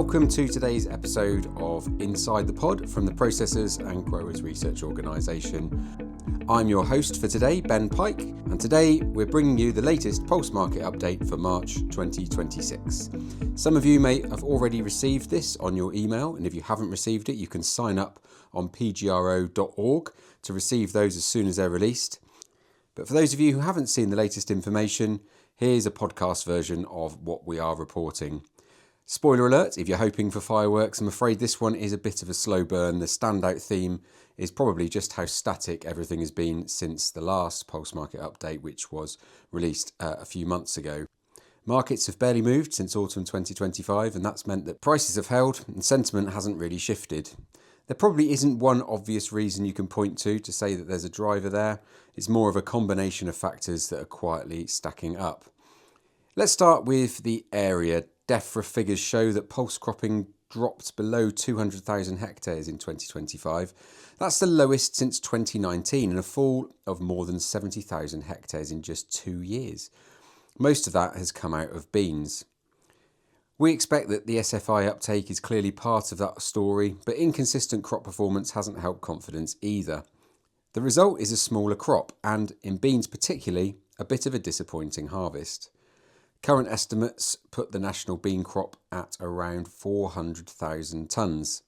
Welcome to today's episode of Inside the Pod from the Processors and Growers Research Organisation. I'm your host for today, Ben Pike, and today we're bringing you the latest pulse market update for March 2026. Some of you may have already received this on your email, and if you haven't received it, you can sign up on pgro.org to receive those as soon as they're released. But for those of you who haven't seen the latest information, here's a podcast version of what we are reporting. Spoiler alert, if you're hoping for fireworks, I'm afraid this one is a bit of a slow burn. The standout theme is probably just how static everything has been since the last pulse market update, which was released a few months ago. Markets have barely moved since autumn 2025, and that's meant that prices have held and sentiment hasn't really shifted. There probably isn't one obvious reason you can point to say that there's a driver there. It's more of a combination of factors that are quietly stacking up. Let's start with the area. DEFRA figures show that pulse cropping dropped below 200,000 hectares in 2025. That's the lowest since 2019 and a fall of more than 70,000 hectares in just 2 years. Most of that has come out of beans. We expect that the SFI uptake is clearly part of that story, but inconsistent crop performance hasn't helped confidence either. The result is a smaller crop and, in beans particularly, a bit of a disappointing harvest. Current estimates put the national bean crop at around 400,000 tonnes.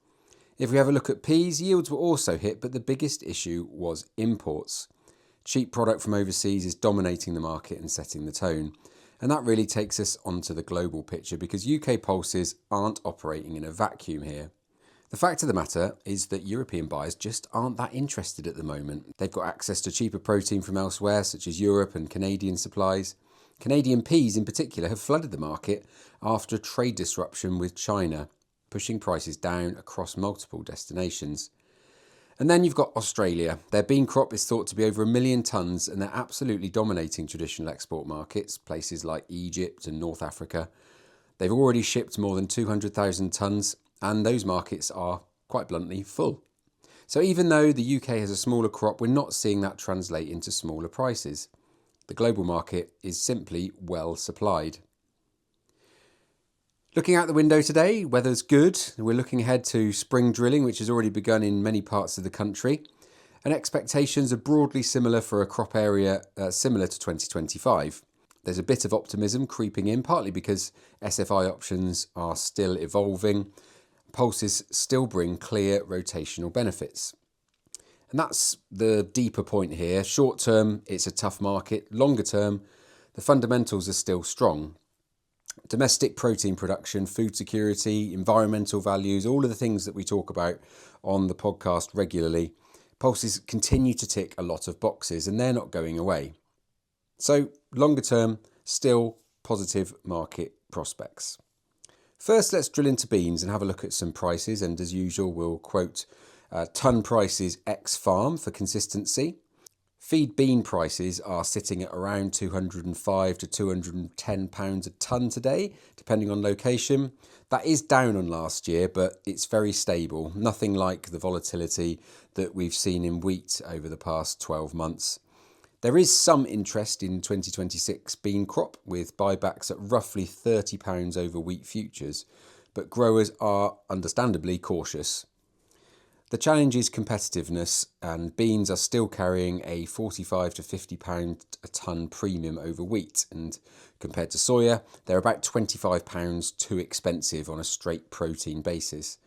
If we have a look at peas, yields were also hit, but the biggest issue was imports. Cheap product from overseas is dominating the market and setting the tone. And that really takes us onto the global picture because UK pulses aren't operating in a vacuum here. The fact of the matter is that European buyers just aren't that interested at the moment. They've got access to cheaper protein from elsewhere, such as Europe and Canadian supplies. Canadian peas in particular have flooded the market after a trade disruption with China, pushing prices down across multiple destinations. And then you've got Australia. Their bean crop is thought to be over 1 million tonnes and they're absolutely dominating traditional export markets, places like Egypt and North Africa. They've already shipped more than 200,000 tonnes and those markets are, quite bluntly, full. So even though the UK has a smaller crop, we're not seeing that translate into smaller prices. The global market is simply well supplied. Looking out the window today, weather's good. We're looking ahead to spring drilling, which has already begun in many parts of the country. And expectations are broadly similar for a crop area similar to 2025. There's a bit of optimism creeping in, partly because SFI options are still evolving. Pulses still bring clear rotational benefits. And that's the deeper point here. Short term, it's a tough market. Longer term, the fundamentals are still strong. Domestic protein production, food security, environmental values, all of the things that we talk about on the podcast regularly. Pulses continue to tick a lot of boxes and they're not going away. So longer term, still positive market prospects. First, let's drill into beans and have a look at some prices. And as usual, we'll quote tonne prices ex-farm for consistency. Feed bean prices are sitting at around £205 to £210 a tonne today, depending on location. That is down on last year, but it's very stable. Nothing like the volatility that we've seen in wheat over the past 12 months. There is some interest in 2026 bean crop, with buybacks at roughly £30 over wheat futures, but growers are understandably cautious. The challenge is competitiveness, and beans are still carrying a £45 to £50 a tonne premium over wheat, and compared to soya, they're about £25 too expensive on a straight protein basis.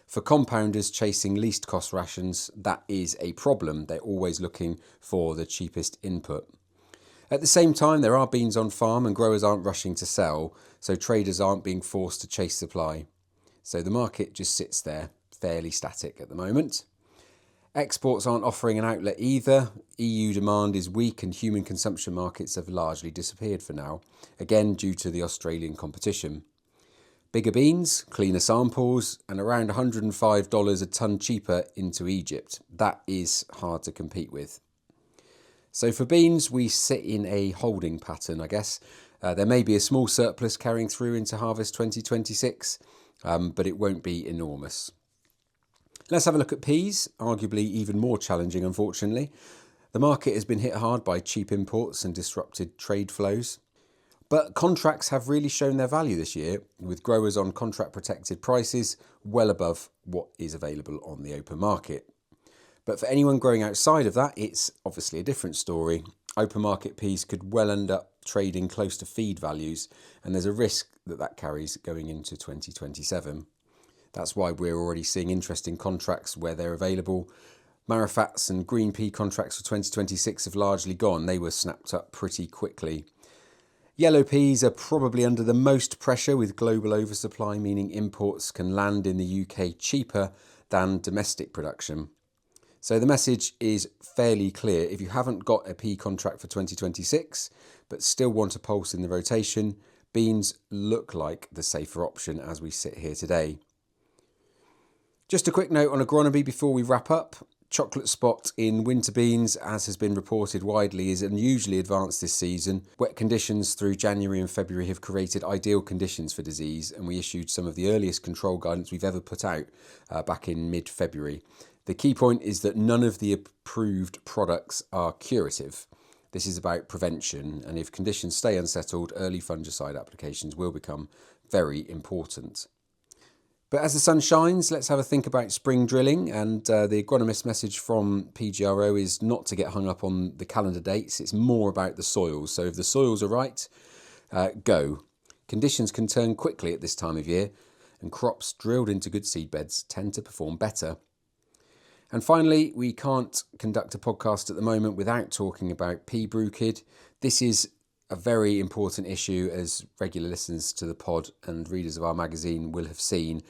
For compounders chasing least cost rations, that is a problem. They're always looking for the cheapest input. At the same time, there are beans on farm and growers aren't rushing to sell, so traders aren't being forced to chase supply. So the market just sits there, fairly static at the moment. Exports aren't offering an outlet either. EU demand is weak and human consumption markets have largely disappeared for now, again due to the Australian competition. Bigger beans, cleaner samples, and around $105 a tonne cheaper into Egypt. That is hard to compete with. So for beans, we sit in a holding pattern, I guess. There may be a small surplus carrying through into harvest 2026, but it won't be enormous. Let's have a look at peas, arguably even more challenging, unfortunately. The market has been hit hard by cheap imports and disrupted trade flows. But contracts have really shown their value this year, with growers on contract protected prices well above what is available on the open market. But for anyone growing outside of that, it's obviously a different story. Open market peas could well end up trading close to feed values, and there's a risk that carries going into 2027. That's why we're already seeing interesting contracts where they're available. Marifats and green pea contracts for 2026 have largely gone. They were snapped up pretty quickly. Yellow peas are probably under the most pressure, with global oversupply meaning imports can land in the UK cheaper than domestic production. So the message is fairly clear. If you haven't got a pea contract for 2026, but still want a pulse in the rotation, beans look like the safer option as we sit here today. Just a quick note on agronomy before we wrap up. Chocolate spot in winter beans, as has been reported widely, is unusually advanced this season. Wet conditions through January and February have created ideal conditions for disease, and we issued some of the earliest control guidance we've ever put out back in mid-February. The key point is that none of the approved products are curative. This is about prevention, and if conditions stay unsettled, early fungicide applications will become very important. But as the sun shines, let's have a think about spring drilling, and the agronomist message from PGRO is not to get hung up on the calendar dates. It's more about the soils. So if the soils are right, go. Conditions can turn quickly at this time of year, and crops drilled into good seed beds tend to perform better. And finally, we can't conduct a podcast at the moment without talking about pea bruchid. This is a very important issue, as regular listeners to the pod and readers of our magazine will have seen.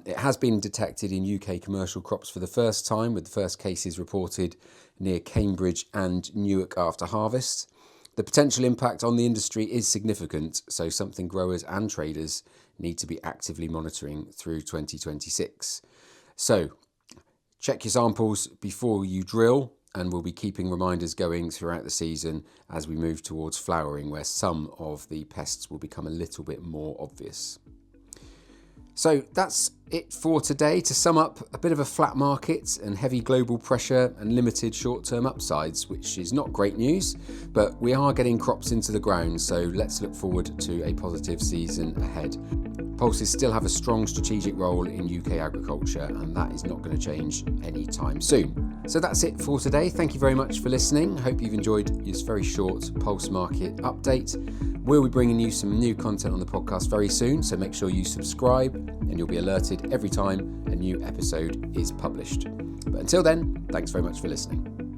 It has been detected in UK commercial crops for the first time, with the first cases reported near Cambridge and Newark after harvest. The potential impact on the industry is significant, so something growers and traders need to be actively monitoring through 2026. So check your samples before you drill, and we'll be keeping reminders going throughout the season as we move towards flowering, where some of the pests will become a little bit more obvious. So that's it for today. To sum up, a bit of a flat market and heavy global pressure and limited short-term upsides, which is not great news, but we are getting crops into the ground, so let's look forward to a positive season ahead. Pulses still have a strong strategic role in UK agriculture, and that is not going to change anytime soon. So that's it for today. Thank you very much for listening. Hope you've enjoyed this very short Pulse Market update. We'll be bringing you some new content on the podcast very soon, so make sure you subscribe and you'll be alerted every time a new episode is published. But until then, thanks very much for listening.